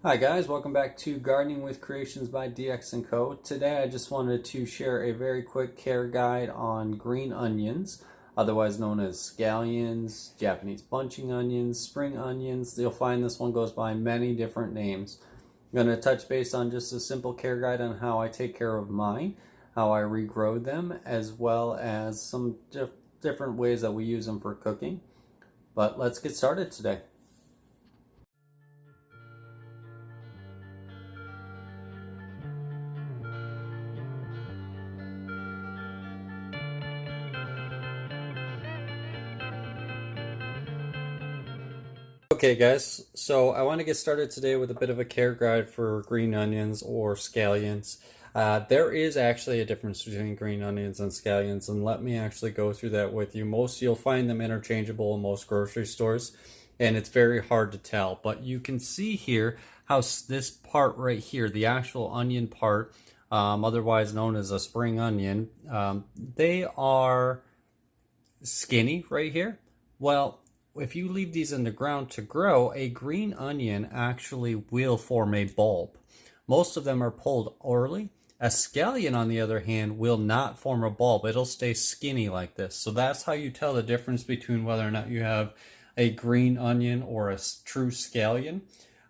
Hi guys, welcome back to Gardening with Creations by DX & Co. Today I just wanted to share a very quick care guide on green onions, otherwise known as scallions, Japanese bunching onions, spring onions. You'll find this one goes by many different names. I'm going to touch base on just a simple care guide on how I take care of mine, how I regrow them, as well as some different ways that we use them for cooking. But let's get started today. Okay guys, so I want to get started today with a bit of a care guide for green onions or scallions. There is actually a difference between green onions and scallions, and let me actually go through that with you. You'll find them interchangeable in most grocery stores, and it's very hard to tell. But you can see here how this part right here, the actual onion part, otherwise known as a spring onion, they are skinny right here. Well, if you leave these in the ground to grow, a green onion actually will form a bulb. Most of them are pulled early. A scallion, on the other hand, will not form a bulb. It'll stay skinny like this. So that's how you tell the difference between whether or not you have a green onion or a true scallion.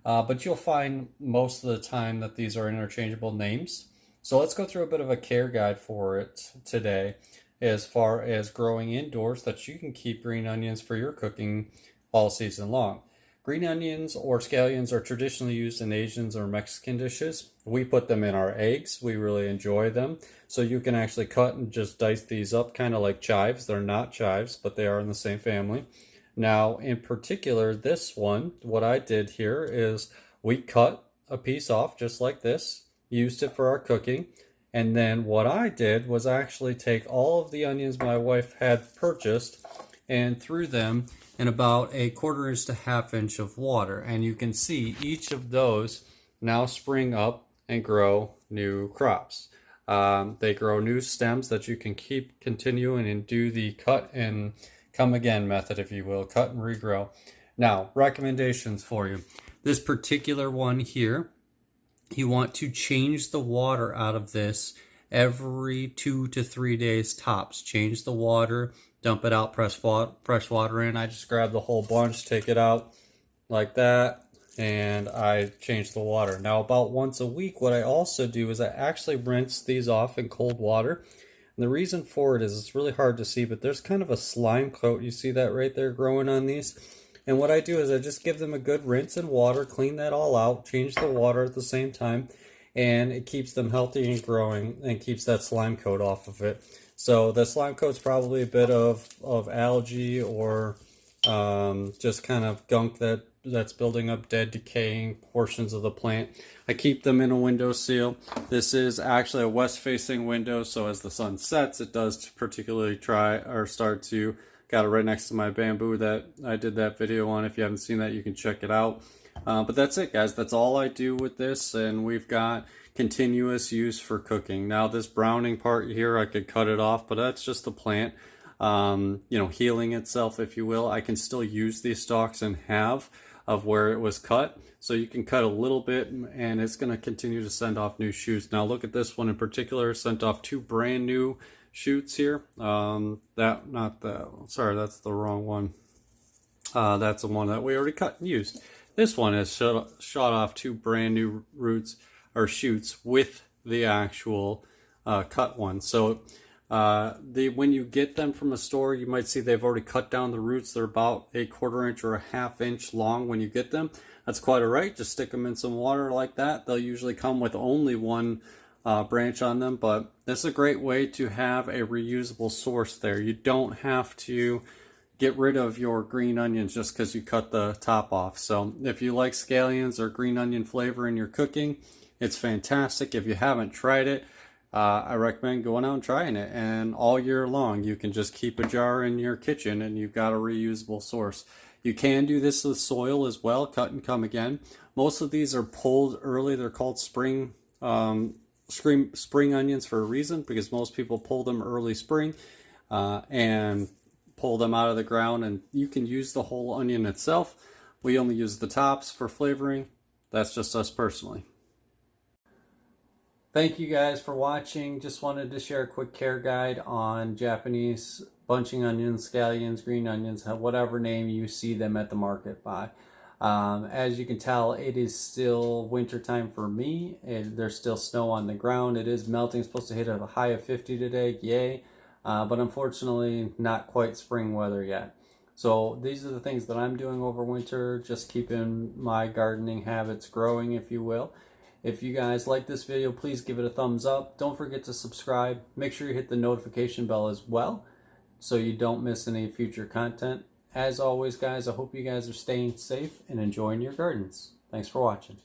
But you'll find most of the time that these are interchangeable names. So let's go through a bit of a care guide for it today, as far as growing indoors, that you can keep green onions for your cooking all season long. Green onions or scallions are traditionally used in Asian or Mexican dishes. We put them in our eggs. We really enjoy them. So you can actually cut and just dice these up kind of like chives. They're not chives, but they are in the same family. Now, in particular, this one, what I did here is we cut a piece off just like this, used it for our cooking. And then what I did was actually take all of the onions my wife had purchased and threw them in about a 1/4 inch to 1/2 inch of water. And you can see each of those now spring up and grow new crops. They grow new stems that you can keep continuing and do the cut and come again method, if you will, cut and regrow. Now, recommendations for you. This particular one here, you want to change the water out of this every 2 to 3 days tops. Change the water, dump it out, fresh water in. I just grab the whole bunch, take it out like that, and I change the water. Now, about once a week, what I also do is I actually rinse these off in cold water. And the reason for it is it's really hard to see, but there's kind of a slime coat. You see that right there growing on these? And what I do is I just give them a good rinse in water, clean that all out, change the water at the same time, and it keeps them healthy and growing and keeps that slime coat off of it. So the slime coat's probably a bit of algae or just kind of gunk that's building up, dead, decaying portions of the plant. I keep them in a windowsill. This is actually a west-facing window, so as the sun sets, it does particularly start to. Got it right next to my bamboo that I did that video on. If you haven't seen that, you can check it out. But that's it, guys. That's all I do with this, and we've got continuous use for cooking. Now, this browning part here, I could cut it off, but that's just the plant, healing itself, if you will. I can still use these stalks and half of where it was cut. So you can cut a little bit, and it's going to continue to send off new shoots. Now, look at this one in particular. Sent off 2 brand new shoots here. That's the wrong one. That's the one that we already cut and used. This one has shot off 2 brand new roots or shoots with the actual cut one. So when you get them from a store, you might see they've already cut down the roots. They're about a 1/4 inch or a 1/2 inch long when you get them. That's quite all right. Just stick them in some water like that. They'll usually come with only one branch on them, but this is a great way to have a reusable source there. You don't have to get rid of your green onions just because you cut the top off. So if you like scallions or green onion flavor in your cooking, it's fantastic. If you haven't tried it, I recommend going out and trying it. And all year long, you can just keep a jar in your kitchen and you've got a reusable source. You can do this with soil as well, cut and come again. Most of these are pulled early. They're called spring onions for a reason, because most people pull them early spring and pull them out of the ground, and you can use the whole onion itself. We only use the tops for flavoring, That's just us personally. Thank you guys for watching. Just wanted to share a quick care guide on Japanese bunching onions, scallions, green onions, whatever name you see them at the market by. As you can tell, it is still winter time for me. There's still snow on the ground. It is melting. It's supposed to hit a high of 50 today. Yay. But unfortunately, not quite spring weather yet. So these are the things that I'm doing over winter, just keeping my gardening habits growing, if you will. If you guys like this video, please give it a thumbs up. Don't forget to subscribe. Make sure you hit the notification bell as well so you don't miss any future content. As always, guys, I hope you guys are staying safe and enjoying your gardens. Thanks for watching.